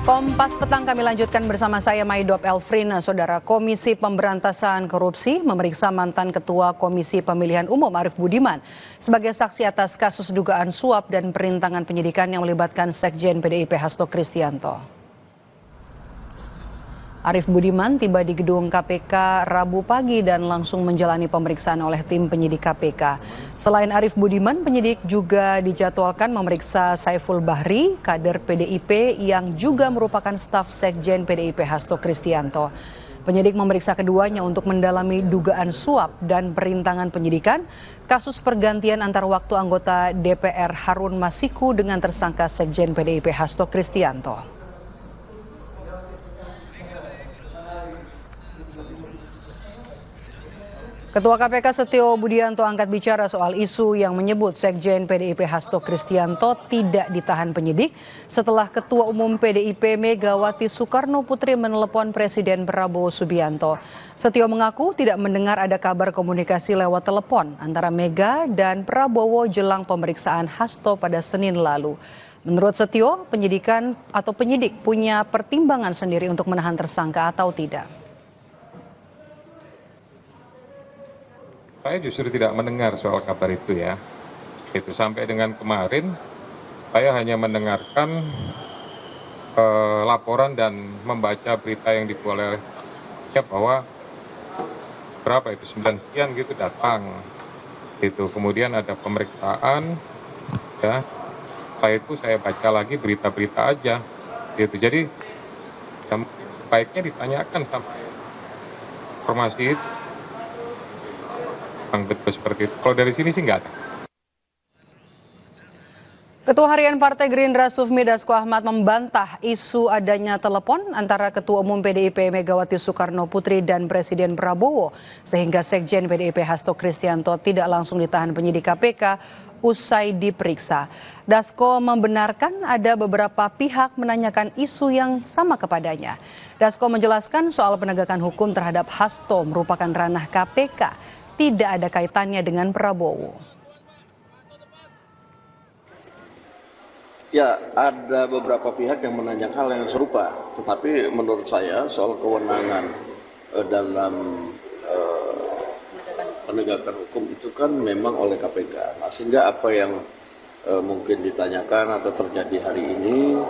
Kompas Petang kami lanjutkan bersama saya Maidop Elfrina. Saudara, Komisi Pemberantasan Korupsi memeriksa mantan Ketua Komisi Pemilihan Umum Arief Budiman sebagai saksi atas kasus dugaan suap dan perintangan penyidikan yang melibatkan Sekjen PDIP Hasto Kristianto. Arief Budiman tiba di gedung KPK Rabu pagi dan langsung menjalani pemeriksaan oleh tim penyidik KPK. Selain Arief Budiman, penyidik juga dijadwalkan memeriksa Saiful Bahri, kader PDIP yang juga merupakan staf Sekjen PDIP Hasto Kristianto. Penyidik memeriksa keduanya untuk mendalami dugaan suap dan perintangan penyidikan kasus pergantian antar waktu anggota DPR Harun Masiku dengan tersangka Sekjen PDIP Hasto Kristianto. Ketua KPK Setio Budianto angkat bicara soal isu yang menyebut Sekjen PDIP Hasto Kristianto tidak ditahan penyidik setelah Ketua Umum PDIP Megawati Soekarno Putri menelepon Presiden Prabowo Subianto. Setio mengaku tidak mendengar ada kabar komunikasi lewat telepon antara Mega dan Prabowo jelang pemeriksaan Hasto pada Senin lalu. Menurut Setio, penyidik punya pertimbangan sendiri untuk menahan tersangka atau tidak. Saya justru tidak mendengar soal kabar itu ya. Itu sampai dengan kemarin saya hanya mendengarkan laporan dan membaca berita yang dibuat oleh bahwa berapa itu 9 sekian gitu datang. Itu kemudian ada pemeriksaan ya. Setelah itu saya baca lagi berita-berita aja. Gitu. Jadi baiknya ditanyakan sampai informasi itu. Betul seperti itu. Kalau dari sini sih nggak ada. Ketua Harian Partai Gerindra Sufmi Dasko Ahmad membantah isu adanya telepon antara Ketua Umum PDIP Megawati Soekarno Putri dan Presiden Prabowo sehingga Sekjen PDIP Hasto Kristianto tidak langsung ditahan penyidik KPK usai diperiksa. Dasko membenarkan ada beberapa pihak menanyakan isu yang sama kepadanya. Dasko menjelaskan soal penegakan hukum terhadap Hasto merupakan ranah KPK. Tidak ada kaitannya dengan Prabowo. Ya, ada beberapa pihak yang menanyakan hal yang serupa. Tetapi menurut saya soal kewenangan dalam penegakan hukum itu kan memang oleh KPK. Nah, sehingga apa yang mungkin ditanyakan atau terjadi hari ini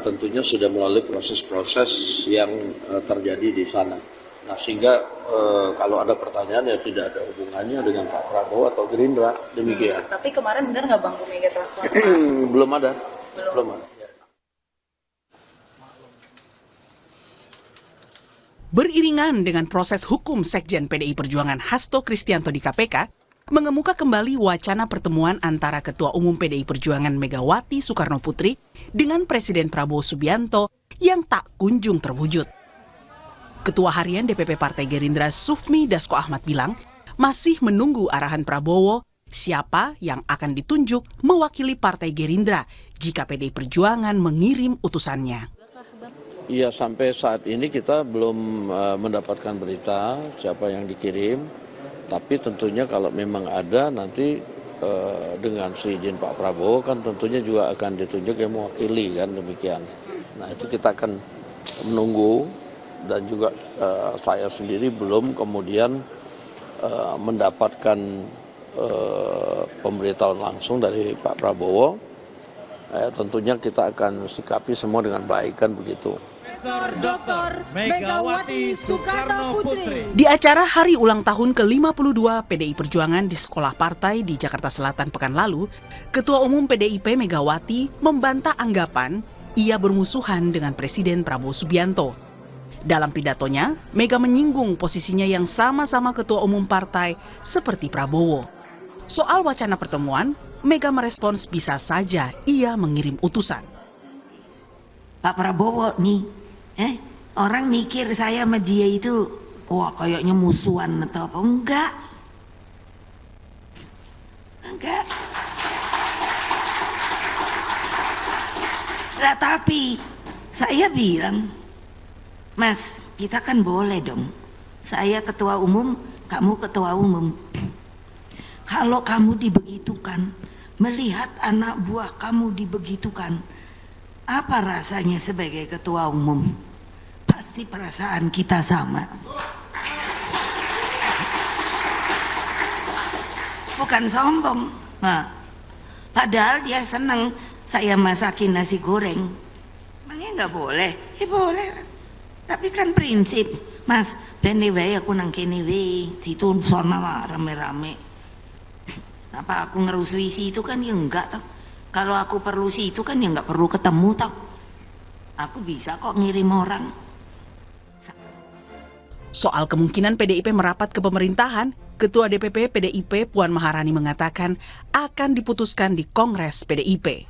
tentunya sudah melalui proses-proses yang terjadi di sana. Nah, sehingga kalau ada pertanyaan ya tidak ada hubungannya dengan Pak Prabowo atau Gerindra, demikian. Tapi kemarin benar nggak Bang Bu Mega telepon? Belum ada. Belum ada. Ya. Beriringan dengan proses hukum Sekjen PDI Perjuangan Hasto Kristianto di KPK, mengemuka kembali wacana pertemuan antara Ketua Umum PDI Perjuangan Megawati Soekarno Putri dengan Presiden Prabowo Subianto yang tak kunjung terwujud. Ketua Harian DPP Partai Gerindra Sufmi Dasko Ahmad bilang masih menunggu arahan Prabowo siapa yang akan ditunjuk mewakili Partai Gerindra jika PDI Perjuangan mengirim utusannya. Iya, sampai saat ini kita belum mendapatkan berita siapa yang dikirim, tapi tentunya kalau memang ada nanti dengan seizin Pak Prabowo kan tentunya juga akan ditunjuk yang mewakili kan demikian. Nah itu kita akan menunggu. Dan juga saya sendiri belum kemudian mendapatkan pemberitahuan langsung dari Pak Prabowo. Tentunya kita akan sikapi semua dengan baik kan begitu. Dr. Megawati Soekarno Putri. Di acara hari ulang tahun ke-52 PDI Perjuangan di Sekolah Partai di Jakarta Selatan pekan lalu, Ketua Umum PDIP Megawati membantah anggapan ia bermusuhan dengan Presiden Prabowo Subianto. Dalam pidatonya, Mega menyinggung posisinya yang sama-sama ketua umum partai seperti Prabowo. Soal wacana pertemuan, Mega merespons bisa saja ia mengirim utusan. Pak Prabowo nih, orang mikir saya sama dia itu, wah kayaknya musuhan atau apa? Enggak. Nah, tapi saya bilang, Mas, kita kan boleh dong. Saya ketua umum, kamu ketua umum. Kalau kamu dibegitukan, melihat anak buah kamu dibegitukan, Apa rasanya sebagai ketua umum? Pasti perasaan kita sama. Bukan sombong. Nah, padahal dia senang saya masakin nasi goreng. Emangnya nggak boleh? Ya boleh. Tapi kan prinsip, Mas, bene wae aku nang kene wae, situ sono rame-rame. Apa aku ngerusui situ kan ya enggak toh. Kalau aku perlu situ kan ya enggak perlu ketemu toh. Aku bisa kok ngirim orang. Soal kemungkinan PDIP merapat ke pemerintahan, Ketua DPP PDIP Puan Maharani mengatakan akan diputuskan di Kongres PDIP.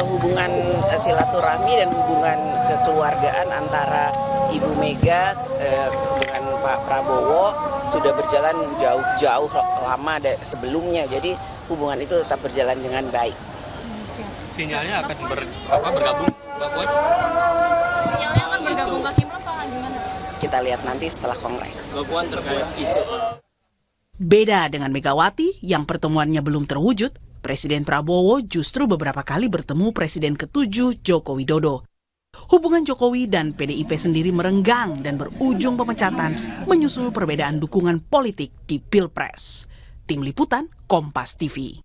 Hubungan silaturahmi dan hubungan kekeluargaan antara Ibu Mega dengan Pak Prabowo sudah berjalan jauh-jauh lama sebelumnya, jadi hubungan itu tetap berjalan dengan baik. Sinyalnya akan bergabung, Mbak Puan? Sinyalnya akan bergabung ke Kim apa gimana? Kita lihat nanti setelah Kongres. Mbak Puan terkait isu. Beda dengan Megawati yang pertemuannya belum terwujud, Presiden Prabowo justru beberapa kali bertemu Presiden ke-7 Joko Widodo. Hubungan Jokowi dan PDIP sendiri merenggang dan berujung pemecatan menyusul perbedaan dukungan politik di Pilpres. Tim Liputan, Kompas TV.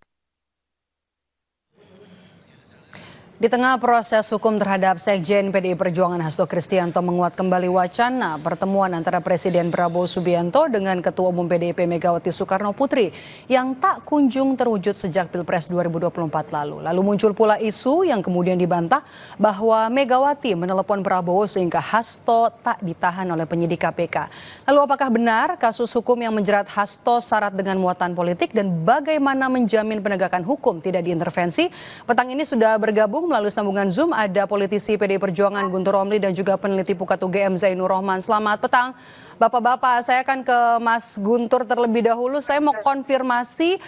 Di tengah proses hukum terhadap Sekjen PDI Perjuangan Hasto Kristianto menguat kembali wacana pertemuan antara Presiden Prabowo Subianto dengan Ketua Umum PDIP Megawati Soekarno Putri yang tak kunjung terwujud sejak Pilpres 2024 lalu. Lalu muncul pula isu yang kemudian dibantah bahwa Megawati menelepon Prabowo sehingga Hasto tak ditahan oleh penyidik KPK. Lalu apakah benar kasus hukum yang menjerat Hasto syarat dengan muatan politik dan bagaimana menjamin penegakan hukum tidak diintervensi? Petang ini sudah bergabung melalui sambungan Zoom ada politisi PDI Perjuangan Guntur Romli dan juga peneliti Pukat UGM Zainur Rohman. Selamat petang Bapak-bapak, saya akan ke Mas Guntur terlebih dahulu. Saya mau konfirmasi,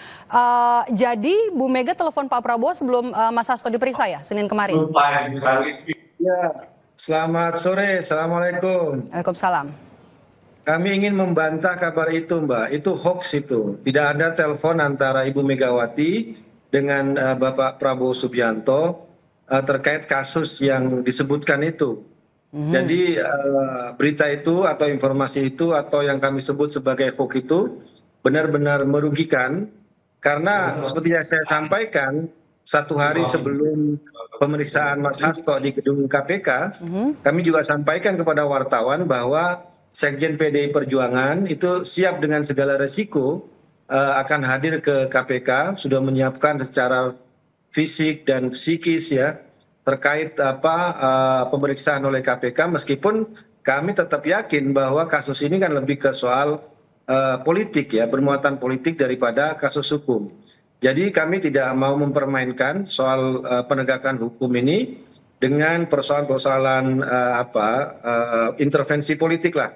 jadi Bu Mega telepon Pak Prabowo sebelum Mas Hasto diperiksa ya, Senin kemarin? Ya, selamat sore, Assalamualaikum. Waalaikumsalam. Kami ingin membantah kabar itu, Mbak. Itu hoax itu. Tidak ada telepon antara Ibu Megawati dengan Bapak Prabowo Subianto terkait kasus yang disebutkan itu. Jadi berita itu atau informasi itu atau yang kami sebut sebagai hoax itu benar-benar merugikan karena seperti yang saya sampaikan 1 hari sebelum pemeriksaan Mas Hasto di gedung KPK, kami juga sampaikan kepada wartawan bahwa Sekjen PDI Perjuangan itu siap dengan segala resiko akan hadir ke KPK, sudah menyiapkan secara fisik dan psikis ya terkait pemeriksaan oleh KPK, meskipun kami tetap yakin bahwa kasus ini kan lebih ke soal politik ya, bermuatan politik daripada kasus hukum. Jadi kami tidak mau mempermainkan soal penegakan hukum ini dengan persoalan-persoalan intervensi politik lah.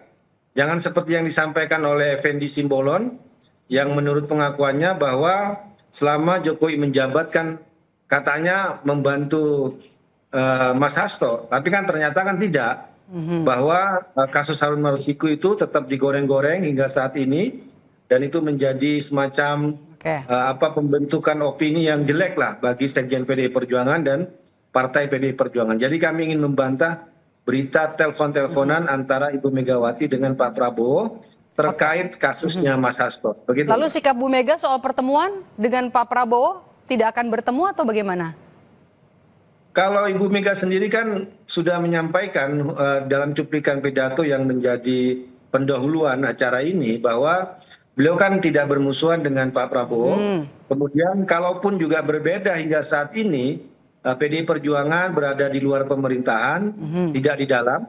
Jangan seperti yang disampaikan oleh Effendi Simbolon yang menurut pengakuannya bahwa selama Jokowi menjabat kan katanya membantu Mas Hasto, tapi kan ternyata kan tidak, bahwa kasus Harun Masiku itu tetap digoreng-goreng hingga saat ini dan itu menjadi semacam pembentukan opini yang jelek lah bagi Sekjen PDI Perjuangan dan Partai PDI Perjuangan. Jadi kami ingin membantah berita telepon-teleponan antara Ibu Megawati dengan Pak Prabowo terkait kasusnya Mas Hasto. Begitu. Lalu sikap Bu Mega soal pertemuan dengan Pak Prabowo tidak akan bertemu atau bagaimana? Kalau Ibu Mega sendiri kan sudah menyampaikan dalam cuplikan pidato yang menjadi pendahuluan acara ini bahwa beliau kan tidak bermusuhan dengan Pak Prabowo. Kemudian kalaupun juga berbeda hingga saat ini, PDI Perjuangan berada di luar pemerintahan, tidak di dalam.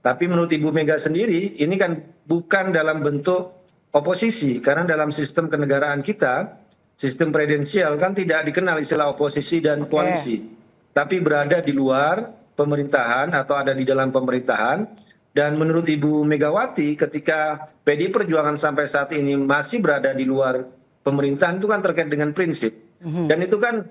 Tapi menurut Ibu Mega sendiri, ini kan bukan dalam bentuk oposisi. Karena dalam sistem kenegaraan kita, sistem presidensial kan tidak dikenal istilah oposisi dan koalisi. Tapi berada di luar pemerintahan atau ada di dalam pemerintahan. Dan menurut Ibu Megawati ketika PDI Perjuangan sampai saat ini masih berada di luar pemerintahan itu kan terkait dengan prinsip. Dan itu kan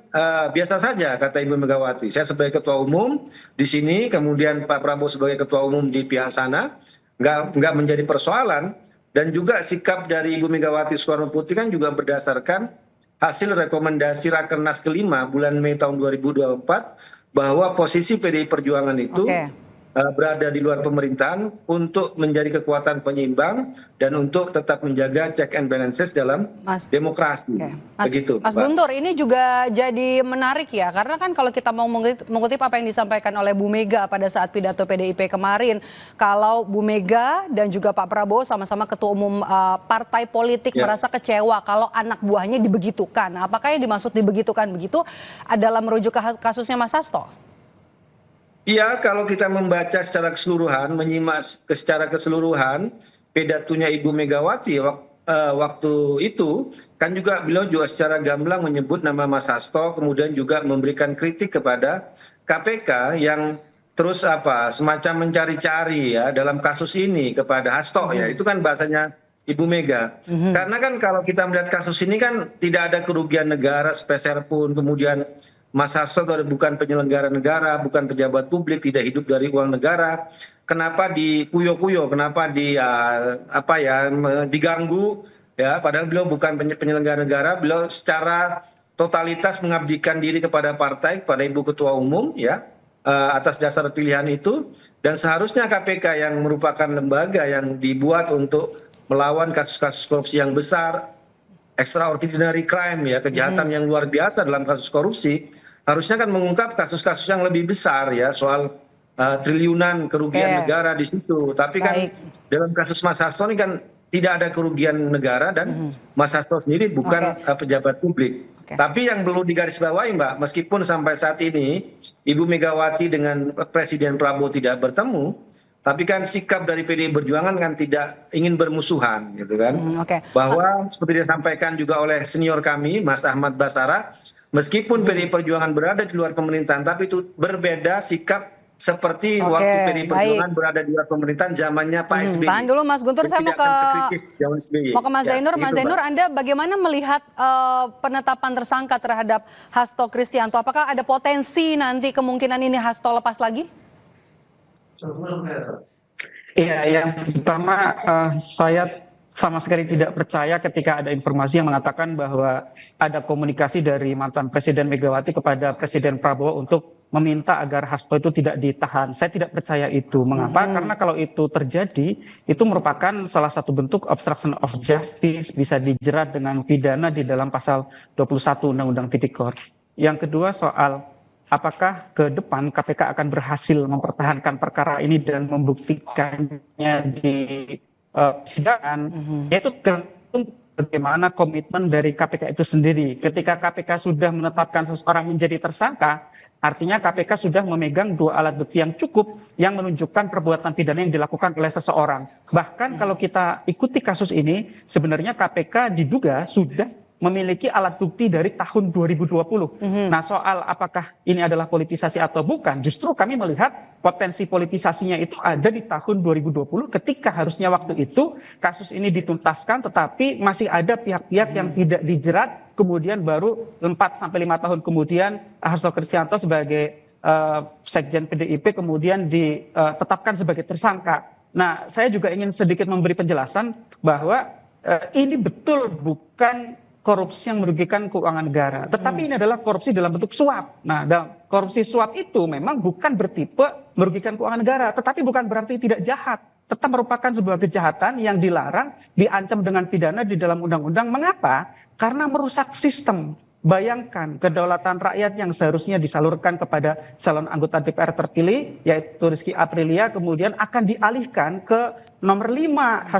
biasa saja kata Ibu Megawati. Saya sebagai ketua umum di sini, kemudian Pak Prabowo sebagai ketua umum di pihak sana, nggak menjadi persoalan. Dan juga sikap dari Ibu Megawati Soekarno Putri kan juga berdasarkan hasil rekomendasi Rakernas ke-5 bulan Mei tahun 2024 bahwa posisi PDI Perjuangan itu berada di luar pemerintahan untuk menjadi kekuatan penyeimbang dan untuk tetap menjaga check and balances dalam demokrasi. Begitu, Mas Guntur, ini juga jadi menarik ya, karena kan kalau kita mau mengutip apa yang disampaikan oleh Bu Mega pada saat pidato PDIP kemarin, kalau Bu Mega dan juga Pak Prabowo sama-sama ketua umum partai politik merasa kecewa kalau anak buahnya dibegitukan. Apakah yang dimaksud dibegitukan begitu adalah merujuk ke kasusnya Mas Hasto? Iya, kalau kita membaca secara keseluruhan, menyimak secara keseluruhan pidatonya Ibu Megawati waktu itu, kan juga beliau juga secara gamblang menyebut nama Mas Hasto, kemudian juga memberikan kritik kepada KPK yang terus semacam mencari-cari ya dalam kasus ini kepada Hasto ya, itu kan bahasanya Ibu Mega. Karena kan kalau kita melihat kasus ini kan tidak ada kerugian negara sepeser pun, kemudian Mas Hasto bukan penyelenggara negara, bukan pejabat publik, tidak hidup dari uang negara. Kenapa dikuyo-kuyo? Kenapa diganggu? Ya, padahal beliau bukan penyelenggara negara, beliau secara totalitas mengabdikan diri kepada partai, kepada Ibu Ketua Umum, ya, atas dasar pilihan itu. Dan seharusnya KPK yang merupakan lembaga yang dibuat untuk melawan kasus-kasus korupsi yang besar, extraordinary crime ya, kejahatan yang luar biasa dalam kasus korupsi, harusnya kan mengungkap kasus-kasus yang lebih besar ya, soal triliunan kerugian negara di situ. Tapi kan dalam kasus Mas Hasto ini kan tidak ada kerugian negara dan Mas Hasto sendiri bukan pejabat publik. Tapi yang perlu digarisbawahi Mbak, meskipun sampai saat ini Ibu Megawati dengan Presiden Prabowo tidak bertemu, tapi kan sikap dari PDI Perjuangan kan tidak ingin bermusuhan gitu kan. Bahwa seperti disampaikan juga oleh senior kami Mas Ahmad Basara, meskipun PDI Perjuangan berada di luar pemerintahan, tapi itu berbeda sikap seperti waktu PDI Perjuangan berada di luar pemerintahan zamannya Pak SBY. Tahan dulu Mas Guntur, saya mau ke Mas Zainur. Mas Zainur, Anda bagaimana melihat penetapan tersangka terhadap Hasto Kristianto? Apakah ada potensi nanti kemungkinan ini Hasto lepas lagi? Iya, yang pertama saya sama sekali tidak percaya ketika ada informasi yang mengatakan bahwa ada komunikasi dari mantan Presiden Megawati kepada Presiden Prabowo untuk meminta agar Hasto itu tidak ditahan. Saya tidak percaya itu. Mengapa? Karena kalau itu terjadi, itu merupakan salah satu bentuk obstruction of justice, bisa dijerat dengan pidana di dalam pasal 21 Undang-Undang Tipikor. Yang kedua soal apakah ke depan KPK akan berhasil mempertahankan perkara ini dan membuktikannya di persidangan, yaitu tergantung bagaimana komitmen dari KPK itu sendiri. Ketika KPK sudah menetapkan seseorang menjadi tersangka, artinya KPK sudah memegang dua alat bukti yang cukup yang menunjukkan perbuatan pidana yang dilakukan oleh seseorang. Bahkan kalau kita ikuti kasus ini, sebenarnya KPK diduga sudah memiliki alat bukti dari tahun 2020. Nah, soal apakah ini adalah politisasi atau bukan, justru kami melihat potensi politisasinya itu ada di tahun 2020 ketika harusnya waktu itu kasus ini dituntaskan, tetapi masih ada pihak-pihak yang tidak dijerat, kemudian baru 4-5 tahun kemudian Hasto Kristianto sebagai Sekjen PDIP kemudian ditetapkan sebagai tersangka. Nah, saya juga ingin sedikit memberi penjelasan bahwa ini betul bukan korupsi yang merugikan keuangan negara, tetapi ini adalah korupsi dalam bentuk suap. Nah, dalam korupsi suap itu memang bukan bertipe merugikan keuangan negara, tetapi bukan berarti tidak jahat, tetap merupakan sebuah kejahatan yang dilarang, diancam dengan pidana di dalam undang-undang. Mengapa? Karena merusak sistem. Bayangkan kedaulatan rakyat yang seharusnya disalurkan kepada calon anggota DPR terpilih, yaitu Rizky Aprilia, kemudian akan dialihkan ke nomor 5,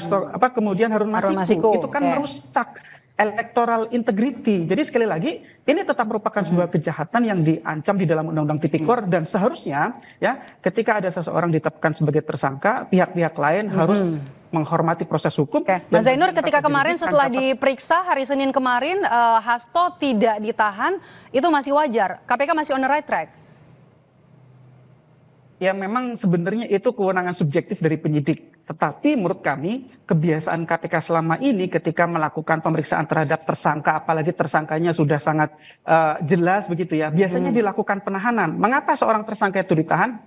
kemudian Harun Masiku. Itu kan merusak electoral integrity. Jadi sekali lagi ini tetap merupakan sebuah kejahatan yang diancam di dalam Undang-Undang Tipikor, dan seharusnya ya ketika ada seseorang ditetapkan sebagai tersangka, pihak-pihak lain harus menghormati proses hukum. Mas Zainur, ketika kemarin setelah diperiksa hari Senin kemarin Hasto tidak ditahan, itu masih wajar? KPK masih on the right track? Ya memang sebenarnya itu kewenangan subjektif dari penyidik. Tetapi menurut kami kebiasaan KPK selama ini ketika melakukan pemeriksaan terhadap tersangka, apalagi tersangkanya sudah sangat jelas begitu ya, biasanya dilakukan penahanan. Mengapa seorang tersangka itu ditahan?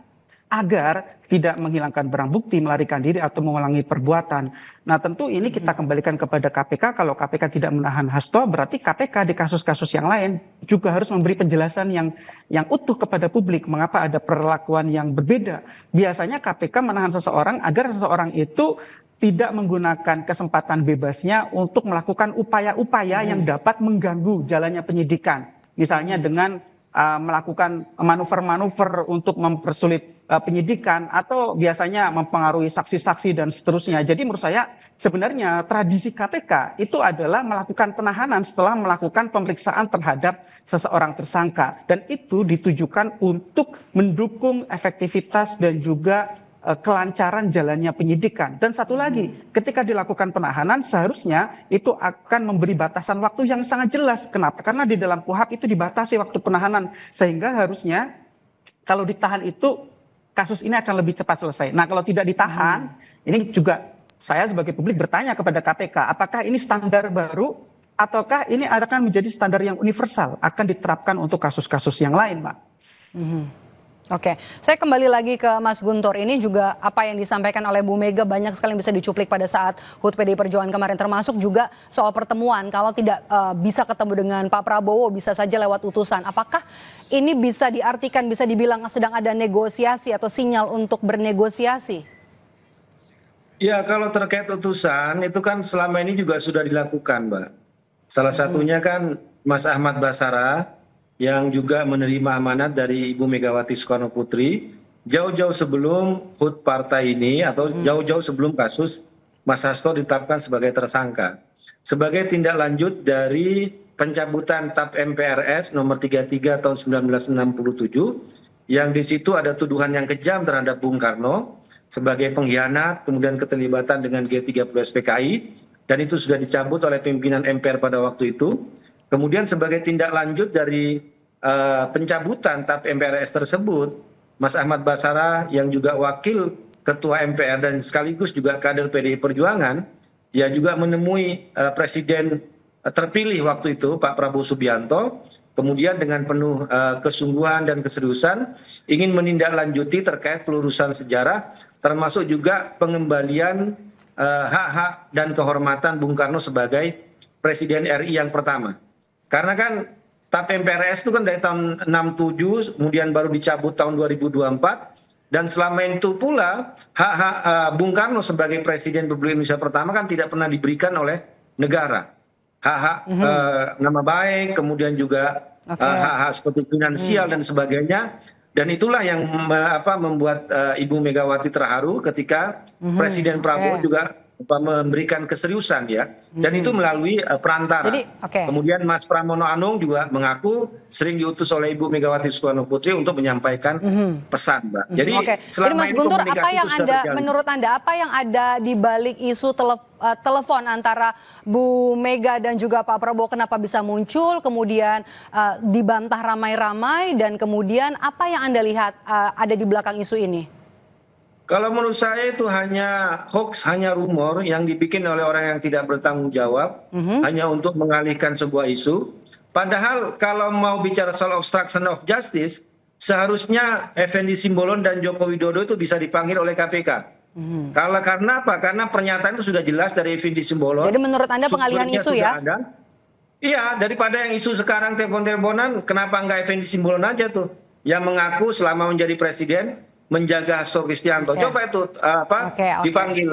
agar tidak menghilangkan barang bukti, melarikan diri atau mengulangi perbuatan. Nah, tentu ini kita kembalikan kepada KPK. Kalau KPK tidak menahan Hasto, berarti KPK di kasus-kasus yang lain juga harus memberi penjelasan yang utuh kepada publik mengapa ada perlakuan yang berbeda. Biasanya KPK menahan seseorang agar seseorang itu tidak menggunakan kesempatan bebasnya untuk melakukan upaya-upaya yang dapat mengganggu jalannya penyidikan. Misalnya dengan melakukan manuver-manuver untuk mempersulit penyidikan atau biasanya mempengaruhi saksi-saksi dan seterusnya. Jadi menurut saya sebenarnya tradisi KPK itu adalah melakukan penahanan setelah melakukan pemeriksaan terhadap seseorang tersangka. Dan itu ditujukan untuk mendukung efektivitas dan juga kelancaran jalannya penyidikan. Dan satu lagi, ketika dilakukan penahanan seharusnya itu akan memberi batasan waktu yang sangat jelas. Kenapa? Karena di dalam KUHP itu dibatasi waktu penahanan, sehingga harusnya kalau ditahan itu kasus ini akan lebih cepat selesai. Nah, kalau tidak ditahan, ini juga saya sebagai publik bertanya kepada KPK, apakah ini standar baru ataukah ini akan menjadi standar yang universal, akan diterapkan untuk kasus-kasus yang lain, Pak? Oke, saya kembali lagi ke Mas Guntur. Ini juga apa yang disampaikan oleh Bu Mega banyak sekali yang bisa dicuplik pada saat HUT PDI Perjuangan kemarin, termasuk juga soal pertemuan. Kalau tidak bisa ketemu dengan Pak Prabowo, bisa saja lewat utusan. Apakah ini bisa diartikan, bisa dibilang sedang ada negosiasi atau sinyal untuk bernegosiasi? Ya, kalau terkait utusan itu kan selama ini juga sudah dilakukan, Mbak. Salah satunya kan Mas Ahmad Basara yang juga menerima amanat dari Ibu Megawati Soekarno Putri jauh-jauh sebelum HUT partai ini atau jauh-jauh sebelum kasus Mas Hasto ditetapkan sebagai tersangka. Sebagai tindak lanjut dari pencabutan TAP MPRS nomor 33 tahun 1967 yang di situ ada tuduhan yang kejam terhadap Bung Karno sebagai pengkhianat, kemudian keterlibatan dengan G30 SPKI, dan itu sudah dicabut oleh pimpinan MPR pada waktu itu. Kemudian sebagai tindak lanjut dari pencabutan TAP MPRS tersebut, Mas Ahmad Basara yang juga wakil ketua MPR dan sekaligus juga kader PDI Perjuangan, ya juga menemui Presiden terpilih waktu itu Pak Prabowo Subianto, kemudian dengan penuh kesungguhan dan keseriusan ingin menindaklanjuti terkait pelurusan sejarah, termasuk juga pengembalian hak-hak dan kehormatan Bung Karno sebagai Presiden RI yang pertama. Karena kan TAP MPRS itu kan dari tahun 67, kemudian baru dicabut tahun 2024, dan selama itu pula hak-hak Bung Karno sebagai Presiden Republik Indonesia pertama kan tidak pernah diberikan oleh negara. Hak-hak nama baik, kemudian juga hak-hak seperti finansial dan sebagainya. Dan itulah yang membuat Ibu Megawati terharu ketika Presiden Prabowo juga memberikan keseriusan ya, dan itu melalui perantara. Kemudian Mas Pramono Anung juga mengaku sering diutus oleh Ibu Megawati Soekarno Putri untuk menyampaikan pesan, Mbak. Jadi selama Mas ini Guntur, komunikasi apa yang itu sudah berjalan. menurut Anda apa yang ada di balik isu telepon antara Bu Mega dan juga Pak Prabowo, kenapa bisa muncul, kemudian dibantah ramai-ramai, dan kemudian apa yang Anda lihat ada di belakang isu ini? Kalau menurut saya itu hanya hoax, hanya rumor yang dibikin oleh orang yang tidak bertanggung jawab, hanya untuk mengalihkan sebuah isu. Padahal kalau mau bicara soal obstruction of justice, seharusnya Effendi Simbolon dan Joko Widodo itu bisa dipanggil oleh KPK. Karena apa? Karena pernyataan itu sudah jelas dari Effendi Simbolon. Jadi menurut Anda pengalihan isu ya? Iya, daripada yang isu sekarang telepon-teleponan, kenapa nggak Effendi Simbolon aja tuh yang mengaku selama menjadi presiden menjaga Hasto Kristianto. Coba itu dipanggil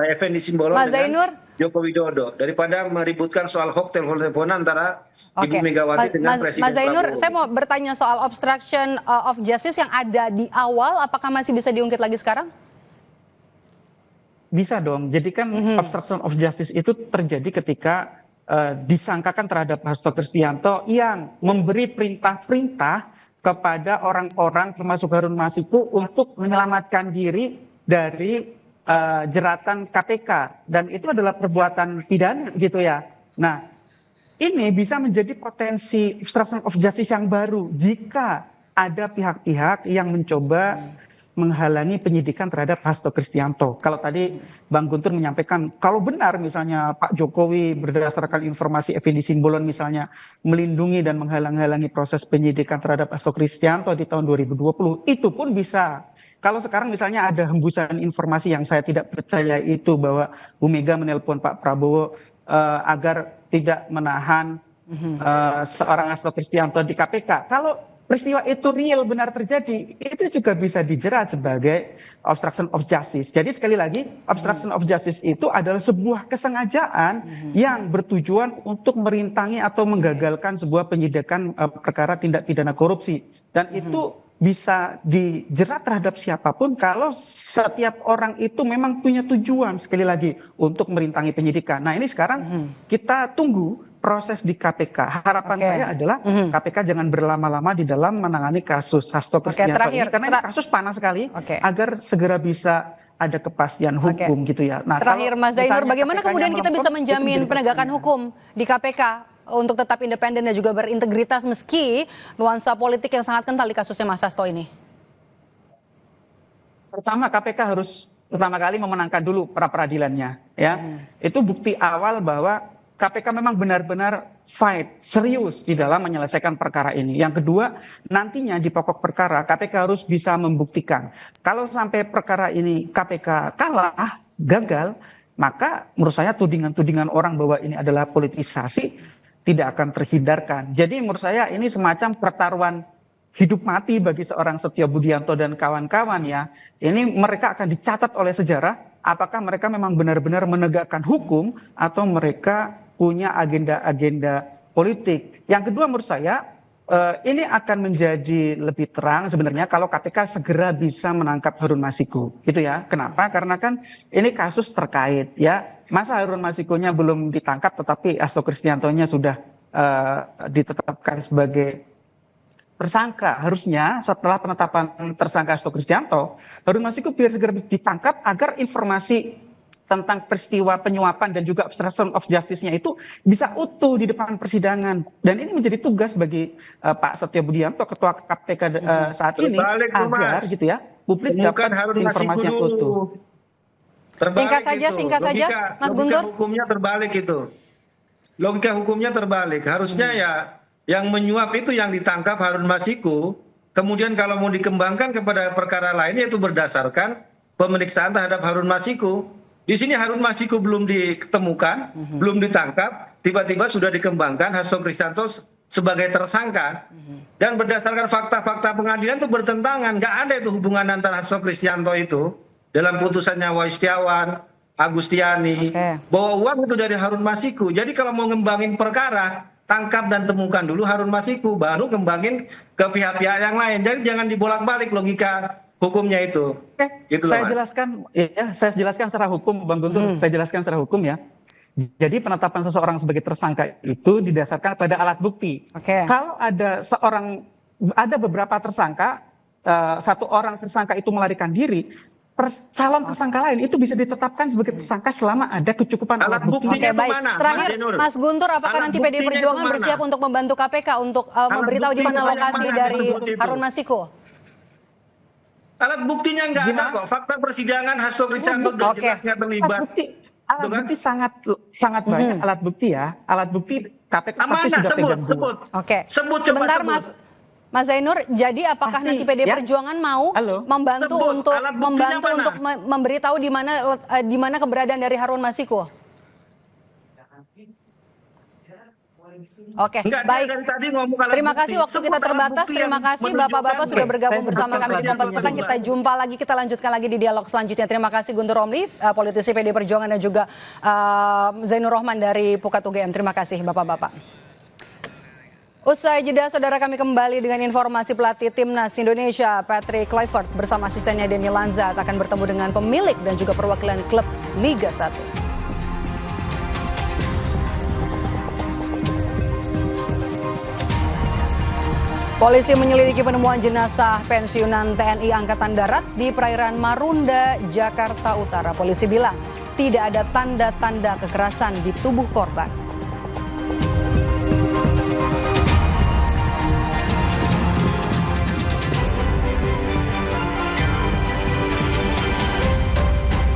Effendi Simbolon dengan Joko Widodo daripada meributkan soal hoax telepon-teleponan antara Ibu Megawati dengan Presiden Mas Zainur, Prabowo. saya mau bertanya soal obstruction of justice yang ada di awal, apakah masih bisa diungkit lagi sekarang? Bisa dong. Jadi kan obstruction of justice itu terjadi ketika disangkakan terhadap Hasto Kristianto yang memberi perintah-perintah kepada orang-orang termasuk Harun Masiku untuk menyelamatkan diri dari jeratan KPK, dan itu adalah perbuatan pidana gitu ya. Nah, ini bisa menjadi potensi obstruction of justice yang baru jika ada pihak-pihak yang mencoba menghalangi penyidikan terhadap Hasto Kristianto. Kalau tadi Bang Guntur menyampaikan, kalau benar misalnya Pak Jokowi berdasarkan informasi Effendi Simbolon misalnya melindungi dan menghalang-halangi proses penyidikan terhadap Hasto Kristianto di tahun 2020, itu pun bisa kalau sekarang misalnya ada hembusan informasi yang saya tidak percaya itu bahwa Bu Mega menelpon Pak Prabowo agar tidak menahan seorang Hasto Kristianto di KPK. Kalau peristiwa itu real benar terjadi, itu juga bisa dijerat sebagai obstruction of justice. Jadi sekali lagi, obstruction of justice itu adalah sebuah kesengajaan yang bertujuan untuk merintangi atau menggagalkan sebuah penyidikan perkara tindak pidana korupsi. Dan itu bisa dijerat terhadap siapapun kalau setiap orang itu memang punya tujuan, sekali lagi, untuk merintangi penyidikan. Nah ini sekarang kita tunggu proses di KPK. Harapan saya adalah KPK jangan berlama-lama di dalam menangani kasus Hasto Kristianto ini, karena ini kasus panas sekali, agar segera bisa ada kepastian hukum gitu ya. Nah, terakhir Mas Zainur, bagaimana kemudian kita bisa menjamin penegakan hukum di KPK untuk tetap independen dan juga berintegritas meski nuansa politik yang sangat kental di kasusnya Mas Hasto ini? Pertama, KPK harus pertama kali memenangkan dulu pra-peradilannya, ya. Itu bukti awal bahwa KPK memang benar-benar fight, serius di dalam menyelesaikan perkara ini. Yang kedua, nantinya di pokok perkara KPK harus bisa membuktikan. Kalau sampai perkara ini KPK kalah, gagal, maka menurut saya tudingan-tudingan orang bahwa ini adalah politisasi tidak akan terhindarkan. Jadi menurut saya ini semacam pertaruhan hidup mati bagi seorang Setio Budianto dan kawan-kawan ya. Ini mereka akan dicatat oleh sejarah apakah mereka memang benar-benar menegakkan hukum atau mereka punya agenda-agenda politik. Yang kedua menurut saya ini akan menjadi lebih terang sebenarnya kalau KPK segera bisa menangkap Harun Masiku. Gitu ya. Kenapa? Karena kan ini kasus terkait ya. Masa Harun Masikunya belum ditangkap tetapi Hasto Kristiantonya sudah ditetapkan sebagai tersangka. Harusnya setelah penetapan tersangka Hasto Kristianto, Harun Masiku biar segera ditangkap agar informasi tentang peristiwa penyuapan dan juga obstruction of justice-nya itu bisa utuh di depan persidangan. Dan ini menjadi tugas bagi Pak Setio Budianto, Ketua KPK saat ini, agar gitu ya, publik dapat informasi yang utuh. Terbalik singkat saja, Mas Guntur. Logika hukumnya terbalik itu. Logika hukumnya terbalik. Harusnya ya yang menyuap itu yang ditangkap Harun Masiku. Kemudian kalau mau dikembangkan kepada perkara lain yaitu berdasarkan pemeriksaan terhadap Harun Masiku. Di sini Harun Masiku belum ditemukan, belum ditangkap, tiba-tiba sudah dikembangkan Hasto Kristianto sebagai tersangka. Dan berdasarkan fakta-fakta pengadilan itu bertentangan, nggak ada itu hubungan antara Hasto Kristianto itu dalam putusannya Wahyu Setiawan, Agustiani, bahwa uang itu dari Harun Masiku. Jadi kalau mau ngembangin perkara, tangkap dan temukan dulu Harun Masiku, baru kembangin ke pihak-pihak yang lain. Jadi jangan dibolak-balik logika hukumnya itu. Gitu saya jelaskan secara hukum, Bang Guntur. Saya jelaskan secara hukum ya. Jadi penetapan seseorang sebagai tersangka itu didasarkan pada alat bukti. Kalau ada beberapa tersangka, satu orang tersangka itu melarikan diri, calon tersangka lain itu bisa ditetapkan sebagai tersangka selama ada kecukupan alat bukti. Terakhir, Mas Guntur, apakah nanti PDI Perjuangan bersiap untuk membantu KPK untuk memberitahu di mana lokasi dari Harun Masiku? Alat buktinya nggak ada kok. Fakta persidangan Hasto Kristianto sudah jelasnya terlibat. Alat bukti sangat banyak alat bukti ya. Alat bukti KPK pasti sudah pegang dulu. Sebut sebentar Mas Zainur, jadi apakah nanti PDI Perjuangan mau membantu untuk memberitahu di mana keberadaan dari Harun Masiku? Oke, baik. Terima kasih, waktu kita terbatas. Terima kasih Bapak-Bapak sudah bergabung bersama kami di Kompas Petang. Kita jumpa lagi, kita lanjutkan lagi di dialog selanjutnya. Terima kasih Guntur Romli, politisi PDI Perjuangan, dan juga Zainur Rohman dari Pukat UGM. Terima kasih Bapak-Bapak. Usai jeda, saudara, kami kembali dengan informasi pelatih Timnas Indonesia Patrick Kluivert bersama asistennya Denny Lanzat akan bertemu dengan pemilik dan juga perwakilan klub Liga 1. Polisi menyelidiki penemuan jenazah pensiunan TNI Angkatan Darat di perairan Marunda, Jakarta Utara. Polisi bilang tidak ada tanda-tanda kekerasan di tubuh korban.